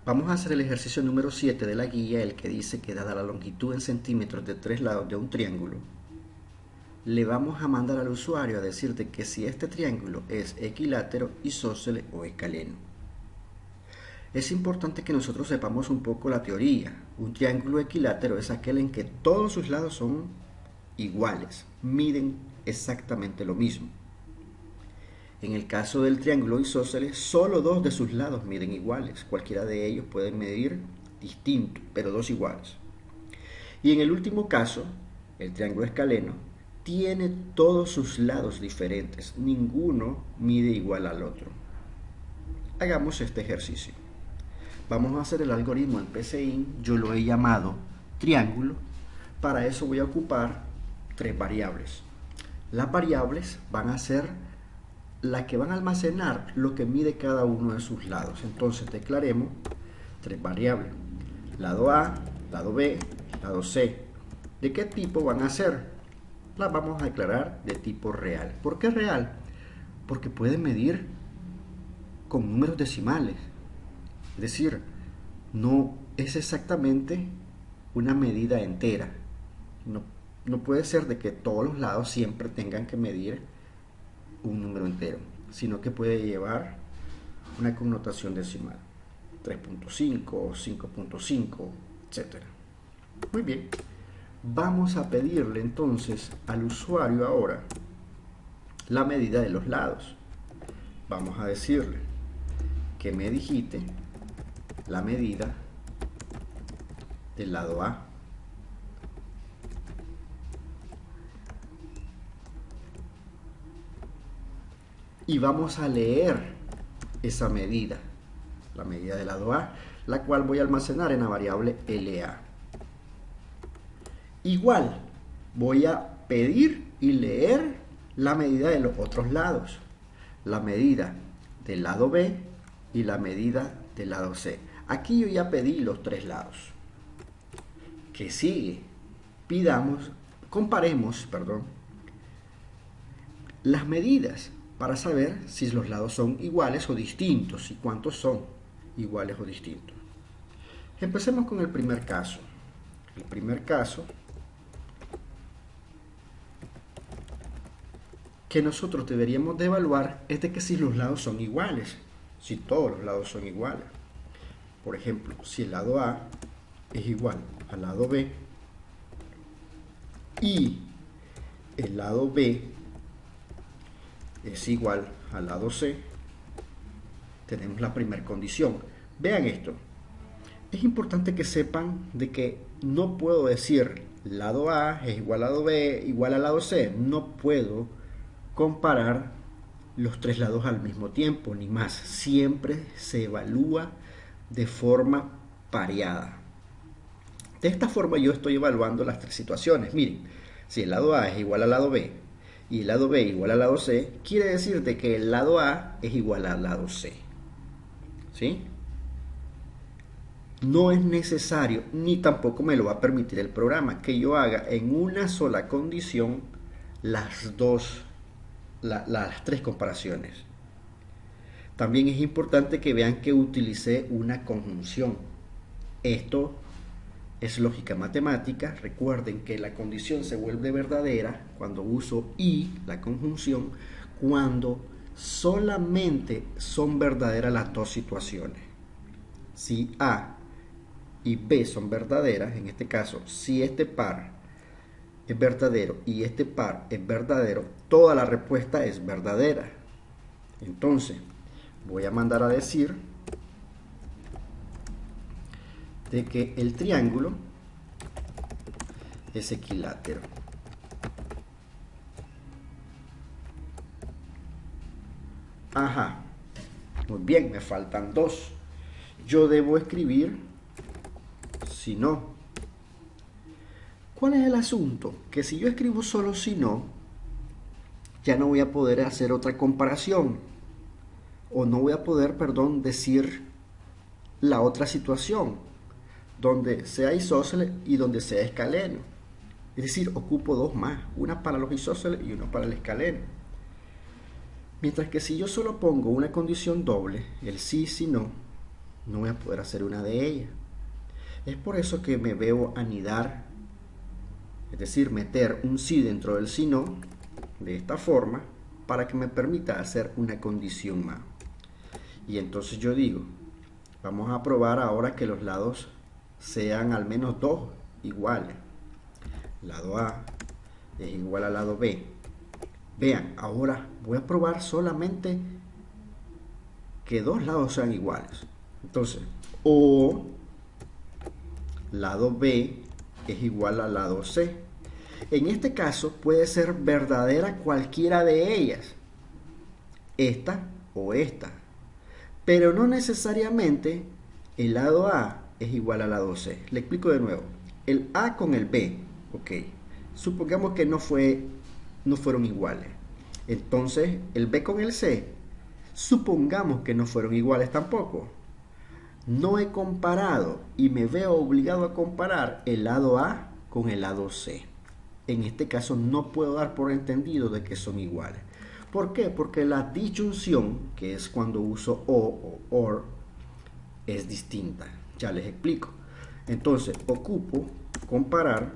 Vamos a hacer el ejercicio número 7 de la guía, el que dice que dada la longitud en centímetros de tres lados de un triángulo, le vamos a mandar al usuario a decirte que si este triángulo es equilátero, isósceles o escaleno. Es importante que nosotros sepamos un poco la teoría. Un triángulo equilátero es aquel en que todos sus lados son iguales, miden exactamente lo mismo. En el caso del triángulo isósceles, solo dos de sus lados miden iguales. Cualquiera de ellos puede medir distinto, pero dos iguales. Y en el último caso, el triángulo escaleno tiene todos sus lados diferentes. Ninguno mide igual al otro. Hagamos este ejercicio. Vamos a hacer el algoritmo en PCIN. Yo lo he llamado triángulo. Para eso voy a ocupar tres variables. Las variables van a ser las que van a almacenar lo que mide cada uno de sus lados. Entonces declaremos tres variables: lado A, lado B, lado C. ¿De qué tipo van a ser? Las vamos a declarar de tipo real. ¿Por qué real? Porque pueden medir con números decimales. Es decir, no es exactamente una medida entera. No puede ser de que todos los lados siempre tengan que medir un número entero, sino que puede llevar una connotación decimal, 3.5, 5.5, etc. Muy bien, vamos a pedirle entonces al usuario ahora la medida de los lados. Vamos a decirle que me digite la medida del lado A. Y vamos a leer esa medida, la medida del lado A, la cual voy a almacenar en la variable LA. Igual, voy a pedir y leer la medida de los otros lados, la medida del lado B y la medida del lado C. Aquí yo ya pedí los tres lados. ¿Qué sigue? Comparemos, las medidas para saber si los lados son iguales o distintos y cuántos son iguales o distintos. Empecemos con el primer caso. El primer caso que nosotros deberíamos de evaluar es de que si los lados son iguales, si todos los lados son iguales. Por ejemplo, si el lado A es igual al lado B y el lado B es igual al lado C, tenemos la primera condición. Vean esto. Es importante que sepan de que no puedo decir lado A es igual al lado B igual al lado C. No puedo comparar los tres lados al mismo tiempo, ni más. Siempre se evalúa de forma pareada. De esta forma yo estoy evaluando las tres situaciones. Miren, si el lado A es igual al lado B y el lado B igual al lado C, quiere decir de que el lado A es igual al lado C. ¿Sí? No es necesario, ni tampoco me lo va a permitir el programa, que yo haga en una sola condición las tres comparaciones. También es importante que vean que utilicé una conjunción. Esto es lógica matemática. Recuerden que la condición se vuelve verdadera cuando uso y, la conjunción, cuando solamente son verdaderas las dos situaciones. Si A y B son verdaderas, en este caso, si este par es verdadero y este par es verdadero, toda la respuesta es verdadera. Entonces, voy a mandar a decir de que el triángulo es equilátero. Ajá, muy bien, me faltan dos. Yo debo escribir si no. ¿Cuál es el asunto? Que si yo escribo solo si no, ya no voy a poder hacer otra comparación. O no voy a poder, decir la otra situación, donde sea isósceles y donde sea escaleno. Es decir, ocupo dos más, una para los isósceles y una para el escaleno. Mientras que si yo solo pongo una condición doble, el sí, si no, no voy a poder hacer una de ellas. Es por eso que me veo anidar, es decir, meter un sí dentro del si no, de esta forma, para que me permita hacer una condición más. Y entonces yo digo, vamos a probar ahora que los lados sean al menos dos iguales. Lado A es igual al lado B. Vean, ahora voy a probar solamente que dos lados sean iguales. Entonces, o lado B es igual al lado C. En este caso puede ser verdadera cualquiera de ellas, esta o esta, pero no necesariamente el lado A es igual al lado C. Le explico de nuevo. El A con el B, ok, supongamos que no fueron iguales. Entonces el B con el C, supongamos que no fueron iguales tampoco. No he comparado y me veo obligado a comparar el lado A con el lado C. En este caso no puedo dar por entendido de que son iguales. ¿Por qué? Porque la disyunción, que es cuando uso o or, es distinta. Ya les explico. Entonces ocupo comparar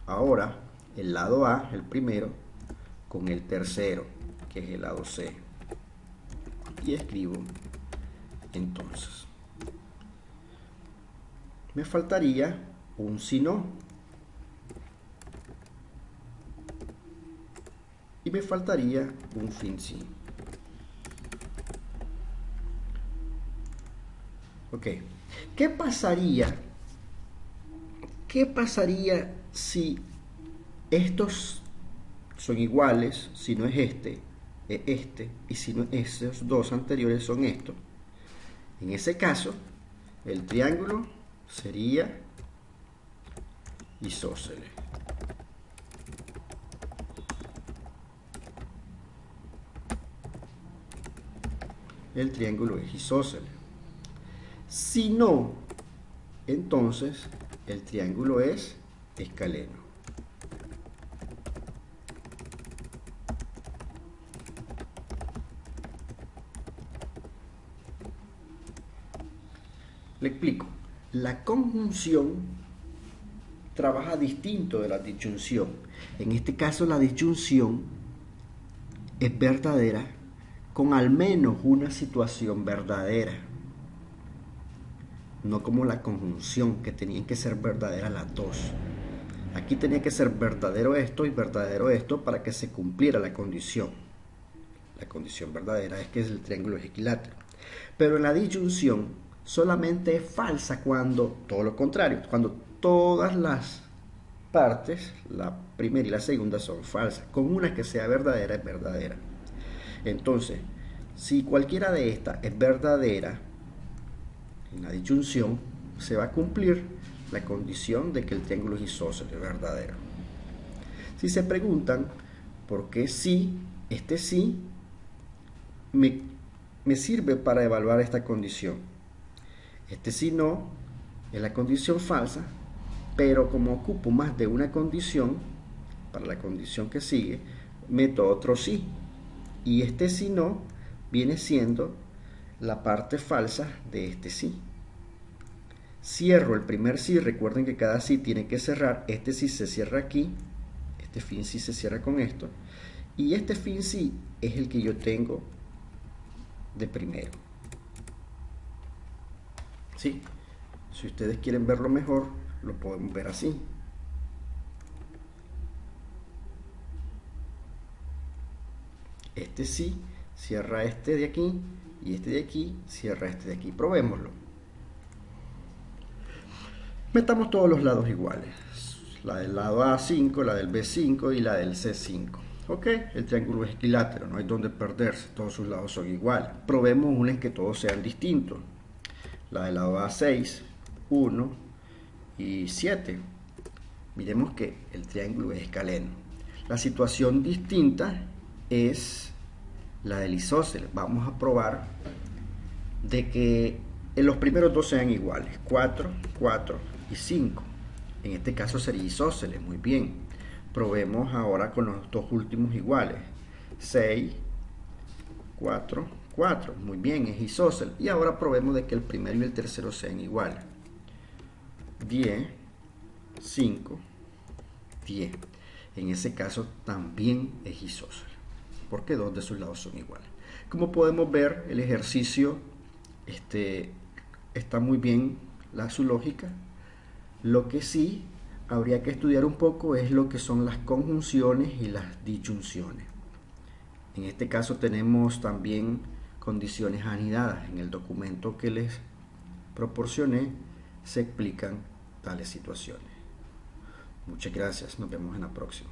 ahora el lado A, el primero, con el tercero, que es el lado C. Y escribo entonces. Me faltaría un si no. Y me faltaría un fin sí. Ok. ¿Qué pasaría? ¿Qué pasaría si estos son iguales? Si no es este, y si no estos dos anteriores son estos. En ese caso, el triángulo sería isósceles. El triángulo es isósceles. Si no, entonces el triángulo es escaleno. Le explico. La conjunción trabaja distinto de la disyunción. En este caso la disyunción es verdadera con al menos una situación verdadera. No como la conjunción, que tenían que ser verdaderas las dos. Aquí tenía que ser verdadero esto y verdadero esto para que se cumpliera la condición. La condición verdadera es que el triángulo es equilátero. Pero en la disyunción solamente es falsa cuando, todo lo contrario, cuando todas las partes, la primera y la segunda, son falsas. Con una que sea verdadera es verdadera. Entonces, si cualquiera de estas es verdadera, en la disyunción se va a cumplir la condición de que el triángulo es isósceles, verdadero. Si se preguntan por qué sí, este sí me sirve para evaluar esta condición. Este sí no es la condición falsa, pero como ocupo más de una condición, para la condición que sigue, meto otro sí. Y este sí no viene siendo la parte falsa de este sí. Cierro el primer sí, recuerden que cada sí tiene que cerrar, este sí se cierra aquí, este fin sí se cierra con esto, y este fin sí es el que yo tengo de primero. ¿Sí? Si ustedes quieren verlo mejor, lo podemos ver así. Este sí cierra este de aquí y este de aquí cierra este de aquí. Probémoslo. Metamos todos los lados iguales. La del lado A5, la del B5 y la del C5. Ok, el triángulo es equilátero, no hay donde perderse, todos sus lados son iguales. Probemos una en que todos sean distintos. La del lado A6, 1 y 7. Miremos que el triángulo es escaleno. La situación distinta es la del isósceles. Vamos a probar de que en los primeros dos sean iguales, 4, 4 y 5. En este caso sería isósceles, muy bien. Probemos ahora con los dos últimos iguales, 6, 4, 4, muy bien, es isósceles. Y ahora probemos de que el primero y el tercero sean iguales. 10, 5, 10. En ese caso también es isósceles, porque dos de sus lados son iguales. Como podemos ver, el ejercicio está muy bien, su lógica. Lo que sí habría que estudiar un poco es lo que son las conjunciones y las disyunciones. En este caso tenemos también condiciones anidadas. En el documento que les proporcioné se explican tales situaciones. Muchas gracias, nos vemos en la próxima.